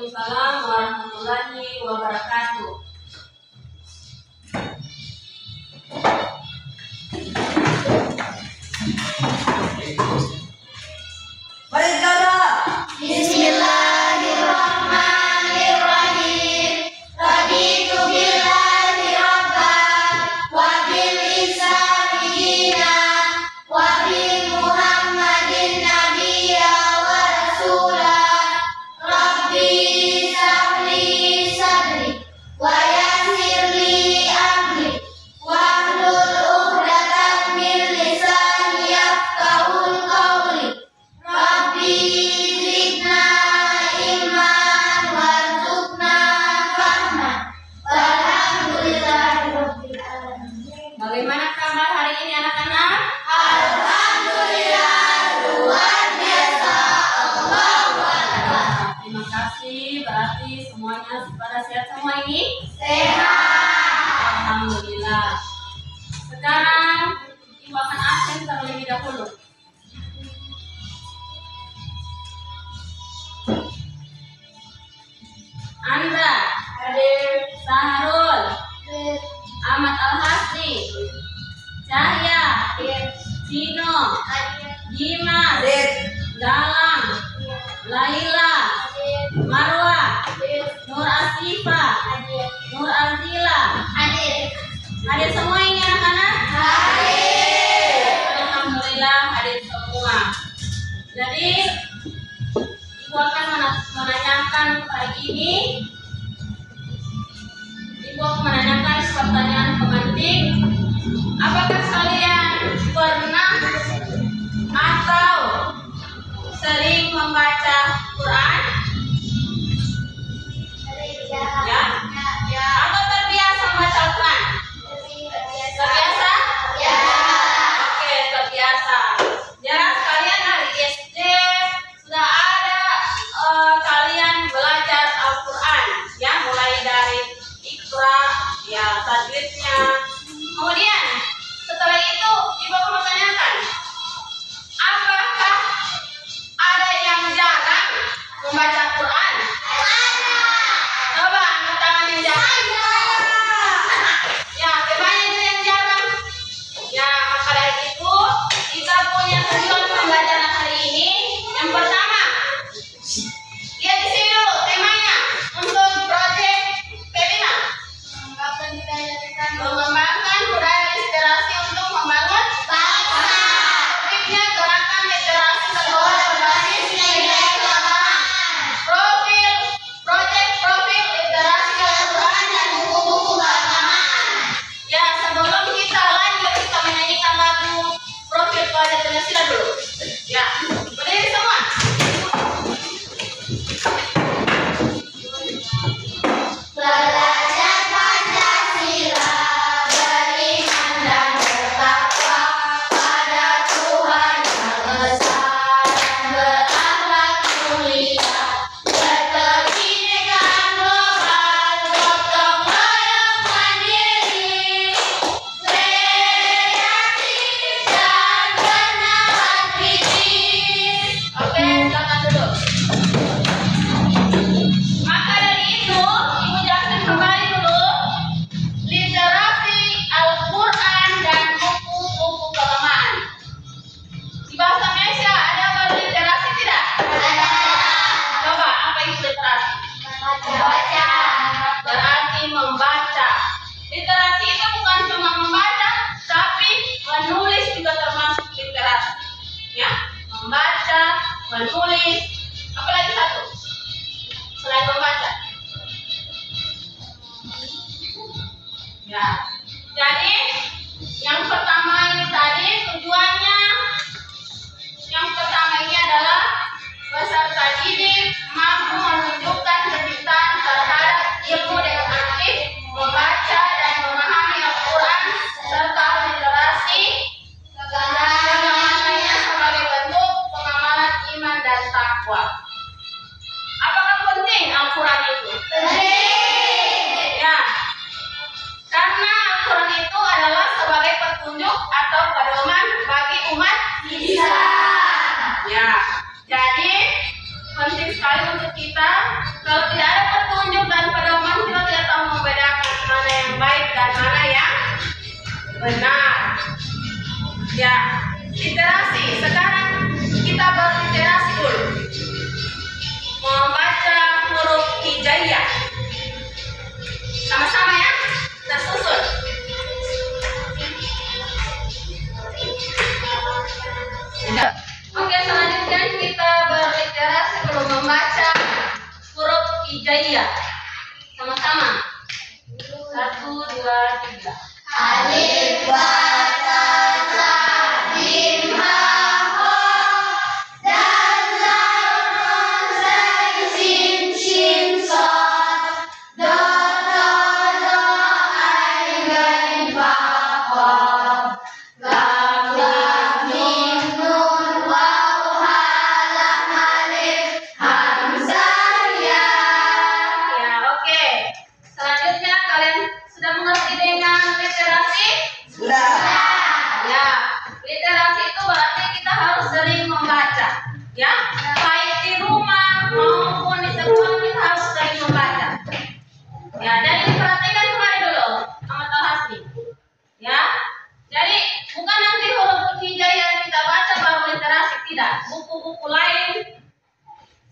Waalaikumsalam warahmatullahi wabarakatuh. Bismillahirrahmanirrahim. Raditu billahi rabban wa bil islami dinan wa bi Muhammadin nabiyya wa rasulah. Rabbi shrahli sadri wa yassir li amri wahlul 'uqdatam min lisani yafqahul qawli. Rabbi zidna ilman warzuqna fahman. Walhamdulillahi rabbil alamin. Bagaimana kabar hari ini anak-anak? Alhamdulillah, luar biasa. Allahu Akbar. Terima kasih, berarti semuanya pada sehat semua ini? Sehat. Alhamdulillah. Sekarang Ibu akan absen terlebih dahulu. Andra, Hadir. Saharul, Ahmad Al-Hasni, Cahya, Sino, Dimas, Galang, Laila, Marwa, Nur Asifa, Nur Azila. Hadir semua ini anak-anak? Alhamdulillah hadir semua. Jadi Ibu akan menanyakan hari ini. Ibu akan menanyakan pertanyaan pemantik. Apakah kalian pernah atau sering membaca Quran? Ya? Atau terbiasa membaca Al-Quran? Terbiasa? Ya. Oke, terbiasa. Ya, kalian dari SD sekali untuk kita. Kalau tidak ada petunjuk dan pedoman, kita tidak tahu membedakan mana yang baik dan mana yang benar. Ya, literasi. Sekarang kita berliterasi dulu. Membaca huruf hijaiyah. Sama-sama ya, tersusun. Oke, selanjutnya kita berliterasi belum membaca huruf hijaiyah. Sama-sama. 1, 2, 3. Alif, ba, ta, sa, jim, ha, ho, dal, zal, ron, zai, sin, shin, shod, do, ai, ghain, fa, qaf, kaf, lam, mim, nun, waw, ha, lam, alif, hamzah, ya. Ya, oke. Selanjutnya kalian sudah mengerti dengan literasi? Sudah. Ya, literasi itu berarti kita harus sering membaca. Ya, baik di rumah maupun di sekolah kita harus sering membaca. Ya, jadi diperhatikan kembali dulu sama Hasni. Ya, jadi bukan nanti huruf hijaiyah kita baca baru literasi, tidak. Buku-buku lain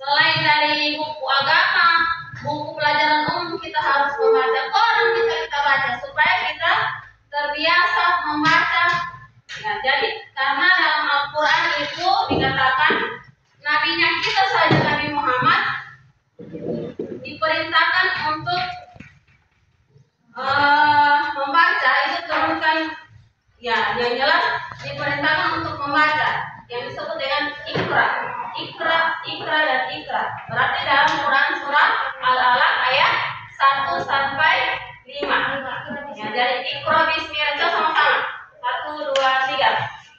selain dari buku agama, buku pelajaran umum kita harus membaca. Koran bisa kita baca supaya kita terbiasa membaca. Ya, jadi karena dalam Al-Quran itu dikatakan nabinya kita saja Nabi Muhammad diperintahkan untuk membaca, itu turunkan. Ya, yang jelas diperintahkan untuk membaca yang disebut dengan ikra. Ikra, ikra, dan ikra. Berarti dalam Quran surah Al-Alaq ayat 1 sampai 5. Ya, jadi ikra bismillah sama-sama. 1, 2, 3.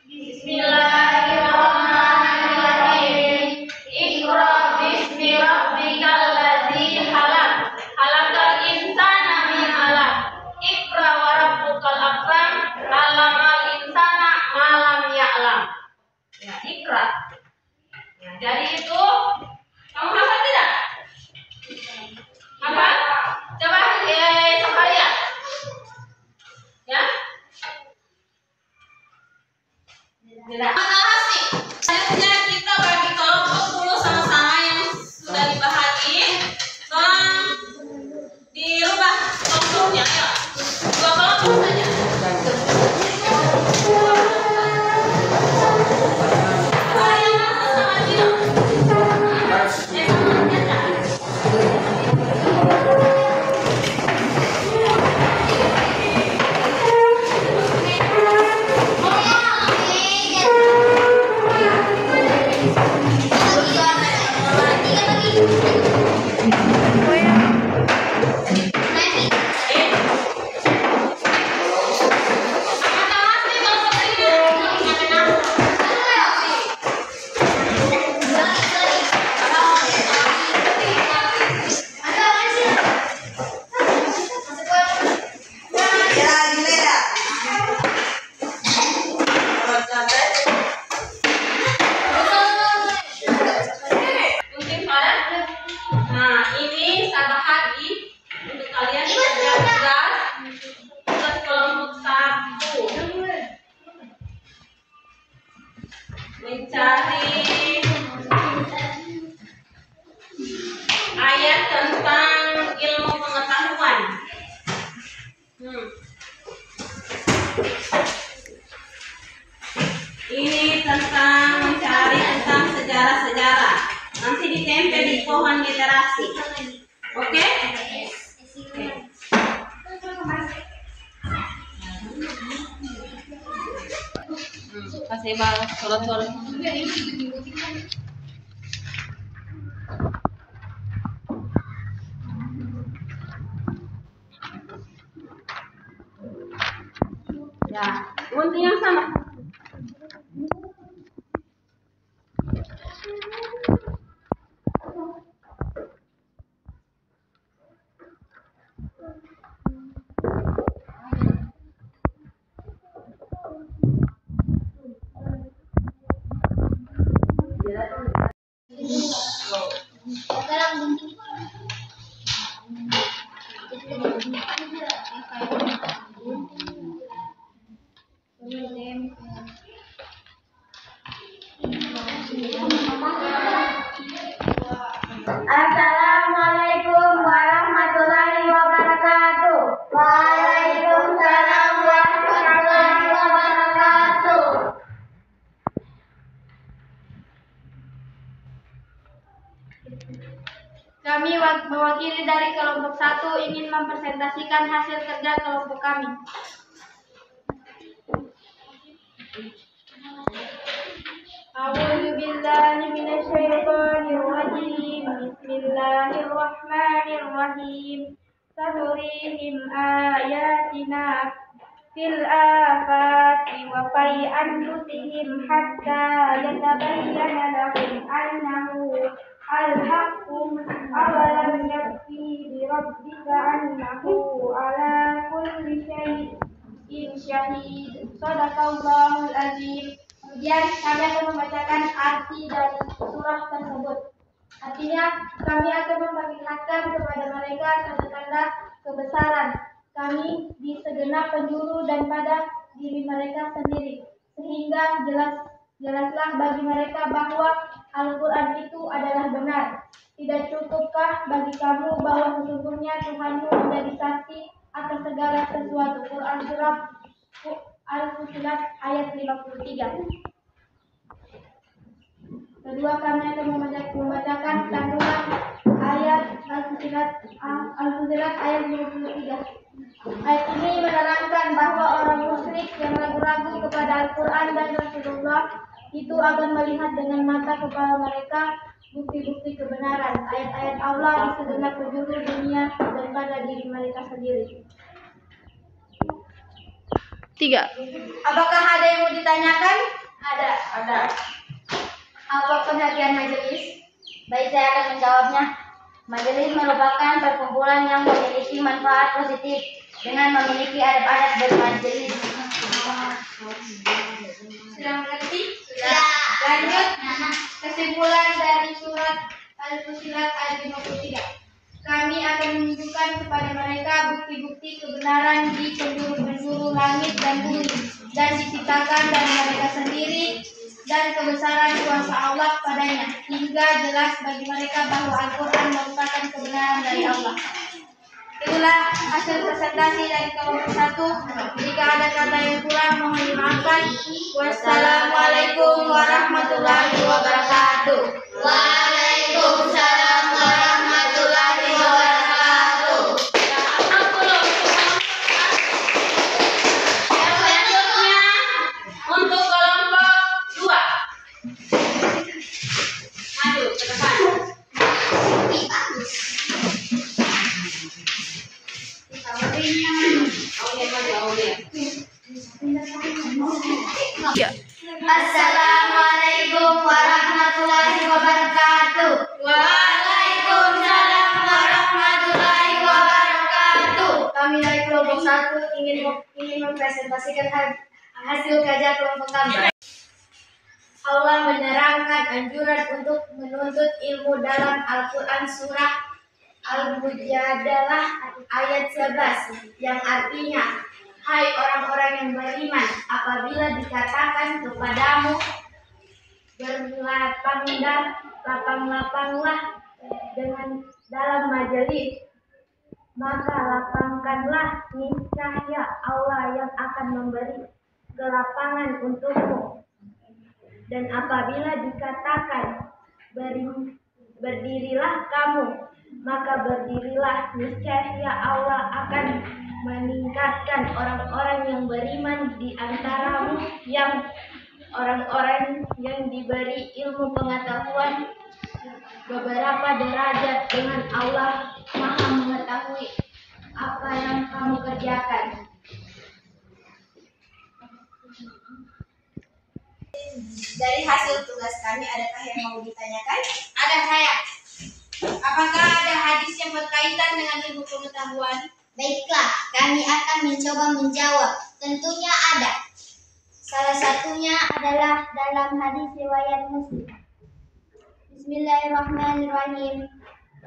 Bismillahirrahmanirrahim. Ikra bismi rabbikal ladzi khalaq. Khalaqal insana min 'alaq. Ikra wa rabbukal akram. 'Allamal insana ma lam ya'lam. Ya, ikra. Ya, jadi itu kamu hafal tidak? Hafal? Coba Sakaria. Ya. Tidak. Selanjutnya kita bagi kelompok dulu sama-sama yang sudah dibahagi. Tolong dirubah kelompoknya. Ayo. 2 kelompok saja. Nah, ini saya bahagi untuk kalian kerja tugas kelompok 1. Mencari ayat tentang ilmu pengetahuan. Ini tentang mencari tentang sejarah-sejarah. Nanti ditempel di pohon literasi. Oke? Kasih balas surat-surat. Ya, gunting yang sama. Assalamualaikum warahmatullahi wabarakatuh. Waalaikumsalam warahmatullahi wabarakatuh. Kami mewakili dari kelompok 1 ingin mempresentasikan hasil kerja kelompok kami. A'udzu billahi minasyaitonir rajim. Bismillahirrahmanirrahim. Sanurihim ayatina fil afaqi wa fi anfusihim hatta yatabayyana lahum annahu al-haqqu awalam yakfi bi rabbika annahu ala kulli syai'in syahid. Shadaqallahul azim. Kemudian kami akan membacakan arti dari surah tersebut. Artinya, kami akan memperlihatkan kepada mereka tanda-tanda kebesaran kami di segenap penjuru dan pada diri mereka sendiri, sehingga jelaslah bagi mereka bahwa Al-Quran itu adalah benar. Tidak cukupkah bagi kamu bahwa sesungguhnya Tuhanmu menjadi saksi atas segala sesuatu? Quran surah Al-Fussilat ayat 53. Kedua, kami akan membacakan kandungan ayat Al-Fussilat ayat 53. Ayat ini menerangkan bahwa orang musyrik yang ragu-ragu kepada Al-Quran dan Rasulullah itu akan melihat dengan mata kepala mereka bukti-bukti kebenaran ayat-ayat Allah di segenap penjuru dunia dan pada diri mereka sendiri. 3. Apakah ada yang mau ditanyakan? Ada. Apa perhatian majelis? Baik, saya akan menjawabnya. Majelis merupakan perkumpulan yang memiliki manfaat positif dengan memiliki adab-adab bermajelis. Sudah mengerti? Sudah. Lanjut. Kesimpulan dari surat Al-Fussilat ayat 53. Kami akan menunjukkan kepada mereka bukti-bukti kebenaran di penjuru-penjuru langit dan bumi, dan diciptakan dari mereka sendiri, dan kebesaran kuasa Allah padanya, hingga jelas bagi mereka bahwa Al-Quran merupakan kebenaran dari Allah. Itulah hasil presentasi dari kelompok 1. Jika ada kata yang kurang, mohon dimaafkan. Wassalamualaikum warahmatullahi wabarakatuh. Waalaikumsalam warahmatullahi wabarakatuh. Selanjutnya untuk kelompok 2. Maju ke depan. Assalamualaikum warahmatullahi wabarakatuh. Waalaikumsalam warahmatullahi wabarakatuh. Kami dari kelompok 1 ingin mempresentasikan hasil kerja kelompok kami. Allah menerangkan anjuran untuk menuntut ilmu dalam Al-Quran surah Al-Mujadalah ayat 11 yang artinya, hai orang-orang yang beriman, apabila dikatakan kepadamu berlapang-lapanglah dengan dalam majelis, maka lapangkanlah, niscaya Allah yang akan memberi kelapangan untukmu. Dan apabila dikatakan berdirilah kamu, maka berdirilah, niscaya Allah akan meningkatkan orang-orang yang beriman di antaramu, yang orang-orang yang diberi ilmu pengetahuan beberapa derajat dengan Allah Maha mengetahui apa yang kamu kerjakan. Dari hasil tugas kami, adakah yang mau ditanyakan? Ada saya. Apakah ada hadis yang berkaitan dengan ilmu pengetahuan? Baiklah, kami akan mencoba menjawab. Tentunya ada. Salah satunya adalah dalam hadis riwayat Muslim. Bismillahirrahmanirrahim.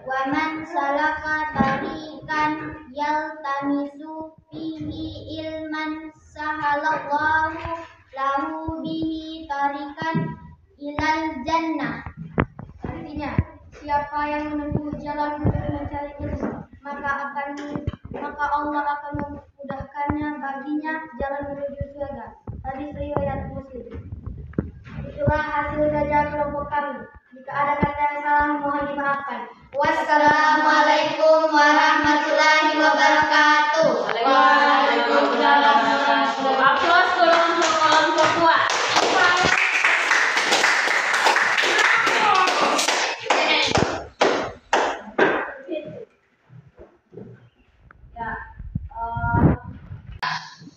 Wa man salaka tariqan yaltamisu fihi ilman sahalallahu lahu bihi tariqan ilal jannah. Artinya, siapa yang menempuh jalan untuk mencari ilmu, maka Allah akan memudahkannya baginya jalan menuju surga. Hadis riwayat Muslim. Itulah hasil belajar kelompok kami. Jika ada kata yang salah, mohon dimaafkan. Wassalamualaikum warahmatullahi wabarakatuh. Waalaikumsalam. Aplaus dulu untuk kelompok dua.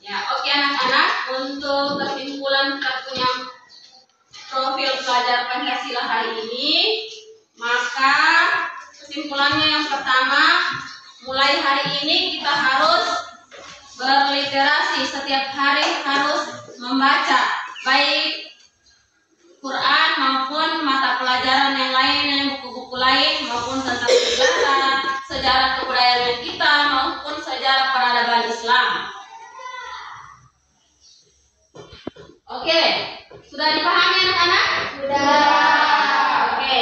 Ya, oke anak-anak, untuk kesimpulan kita punya profil pelajar Pancasila hari ini, maka kesimpulannya yang pertama, mulai hari ini kita harus berliterasi, setiap hari harus membaca baik Quran maupun mata pelajaran yang lainnya, buku-buku lain maupun tentang sejarah kebudayaan kita maupun sejarah peradaban Islam. Oke, sudah dipahami anak-anak? Sudah. Oke,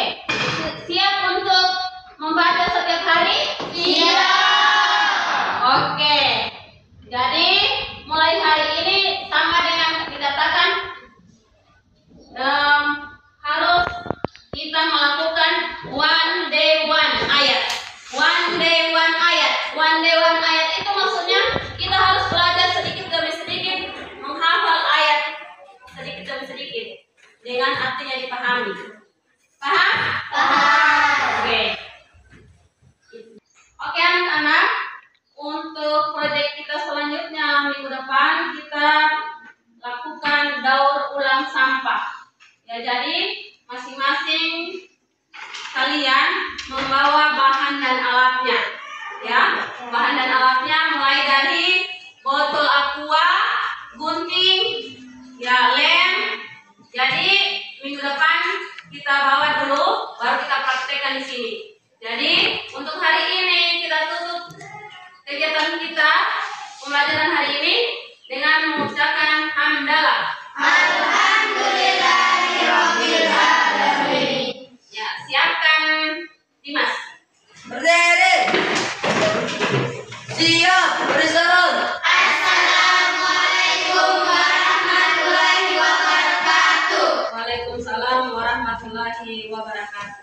siap untuk membaca setiap hari? Iya. Oke, jadi mulai hari ini sama dengan dikatakan harus kita melakukan one day one ayat. One day one ayat. One day one ayat itu maksudnya kita harus belajar sedikit demi sedikit menghafal ayat sedikit demi sedikit dengan artinya dipahami. Paham? Paham. Oke. Oke anak-anak, untuk proyek kita selanjutnya minggu depan kita lakukan daur ulang sampah. Ya, jadi masing-masing kalian membawa bahan dan alatnya. Ya, bahan dan alatnya mulai dari botol aqua, gunting, ya lem. Jadi minggu depan kita bawa dulu, baru kita praktekkan di sini. Jadi untuk hari ini kita tutup kegiatan kita pembelajaran hari ini dengan mengucapkan hamdalah. Alhamdulillahirabbil alamin. Ya, siapkan Dimas. Berdiri. Siap, berserut. Assalamualaikum warahmatullahi wabarakatuh. Waalaikumsalam warahmatullahi wabarakatuh.